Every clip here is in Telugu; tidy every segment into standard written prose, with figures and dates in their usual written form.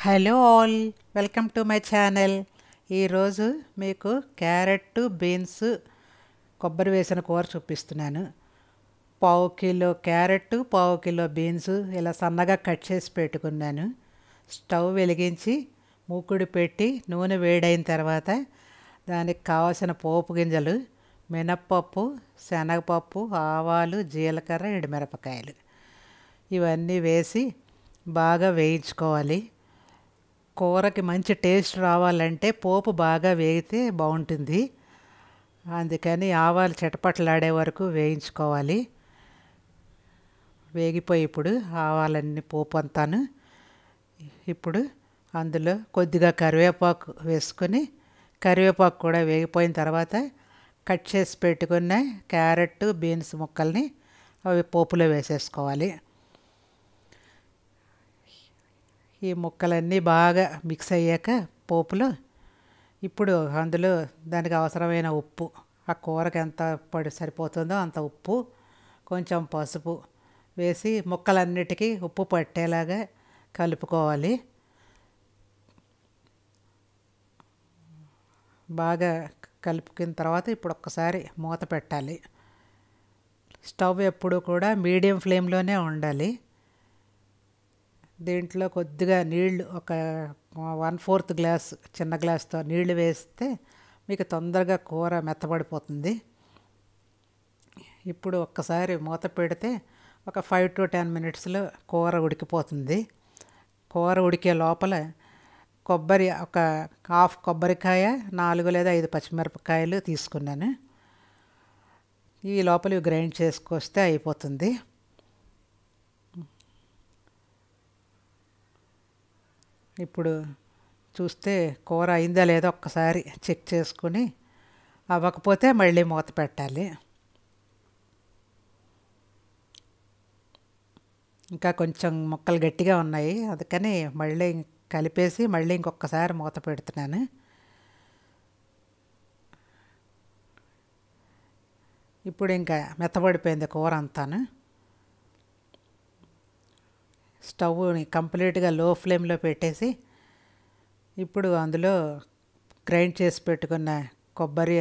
Hello all, welcome to my channel. ఈరోజు మీకు క్యారెట్ బీన్స్ కొబ్బరి వేసిన కూర చూపిస్తున్నాను. పావు కిలో క్యారెట్, పావు కిలో బీన్స్ ఇలా సన్నగా కట్ చేసి పెట్టుకున్నాను. స్టవ్ వెలిగించి మూకుడు పెట్టి నూనె వేడైన తర్వాత దానికి కావాల్సిన పోపు గింజలు మినప్పప్పు, శనగపప్పు, ఆవాలు, జీలకర్ర, ఎండుమిరపకాయలు ఇవన్నీ వేసి బాగా వేయించుకోవాలి. కూరకి మంచి టేస్ట్ రావాలంటే పోపు బాగా వేగితే బాగుంటుంది. అందుకని ఆవాలు చిటపటలాడే వరకు వేయించుకోవాలి. వేగిపోయి ఇప్పుడు ఆవాలన్నీ పోపు అంతాను ఇప్పుడు అందులో కొద్దిగా కరివేపాకు వేసుకొని కరివేపాకు కూడా వేగిపోయిన తర్వాత కట్ చేసి పెట్టుకున్న క్యారెట్ బీన్స్ ముక్కల్ని అవి పోపులో వేసేసుకోవాలి. ఈ ముక్కలన్నీ బాగా మిక్స్ అయ్యాక పోపులో ఇప్పుడు అందులో దానికి అవసరమైన ఉప్పు, ఆ కూరకి ఎంత సరిపోతుందో అంత ఉప్పు, కొంచెం పసుపు వేసి ముక్కలన్నిటికీ ఉప్పు పట్టేలాగా కలుపుకోవాలి. బాగా కలుపుకున్న తర్వాత ఇప్పుడు ఒక్కసారి మూత పెట్టాలి. స్టవ్ ఎప్పుడు కూడా మీడియం ఫ్లేమ్లోనే ఉండాలి. దీంట్లో కొద్దిగా నీళ్లు, ఒక 1/4 గ్లాస్ చిన్న గ్లాస్తో నీళ్లు వేస్తే మీకు తొందరగా కూర మెత్తబడిపోతుంది. ఇప్పుడు ఒక్కసారి మూత పెడితే ఒక 5 to 10 మినిట్స్లో కూర ఉడికిపోతుంది. కూర ఉడికే లోపల కొబ్బరి ఒక హాఫ్ కొబ్బరికాయ, 4 లేదా 5 పచ్చిమిరపకాయలు తీసుకున్నాను. ఈ లోపల గ్రైండ్ చేసుకొస్తే అయిపోతుంది. ఇప్పుడు చూస్తే కూర అయిందా లేదో ఒక్కసారి చెక్ చేసుకుని అవ్వకపోతే మళ్ళీ మూత పెట్టాలి. ఇంకా కొంచెం ముక్కలు గట్టిగా ఉన్నాయి, అందుకని మళ్ళీ కలిపేసి మళ్ళీ ఇంకొకసారి మూత పెడుతున్నాను. ఇప్పుడు ఇంకా మెత్తబడిపోయింది కూర అంతాను. స్టవ్ని కంప్లీట్గా లో ఫ్లేమ్లో పెట్టేసి ఇప్పుడు అందులో గ్రైండ్ చేసి పెట్టుకున్న కొబ్బరి,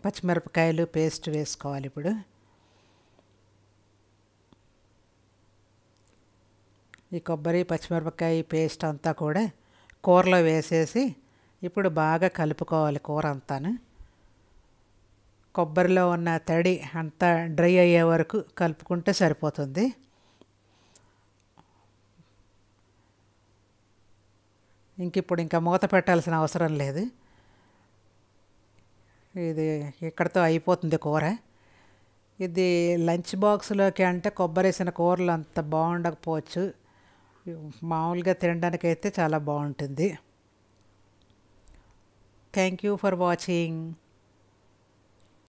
పచ్చిమిరపకాయలు పేస్ట్ వేసుకోవాలి. ఇప్పుడు ఈ కొబ్బరి పచ్చిమిరపకాయ పేస్ట్ అంతా కూడా కూరలో వేసేసి ఇప్పుడు బాగా కలుపుకోవాలి కూర అంతాను. కొబ్బరిలో ఉన్న తడి అంతా డ్రై అయ్యే వరకు కలుపుకుంటే సరిపోతుంది. ఇప్పుడు ఇంకా మూత పెట్టాల్సిన అవసరం లేదు. ఇది ఇక్కడితో అయిపోతుంది కూర. ఇది లంచ్ బాక్స్లోకి అంటే కొబ్బరి వేసిన కూరలు అంత బాగుండకపోవచ్చు, మామూలుగా తినడానికైతే చాలా బాగుంటుంది. Thank you for watching.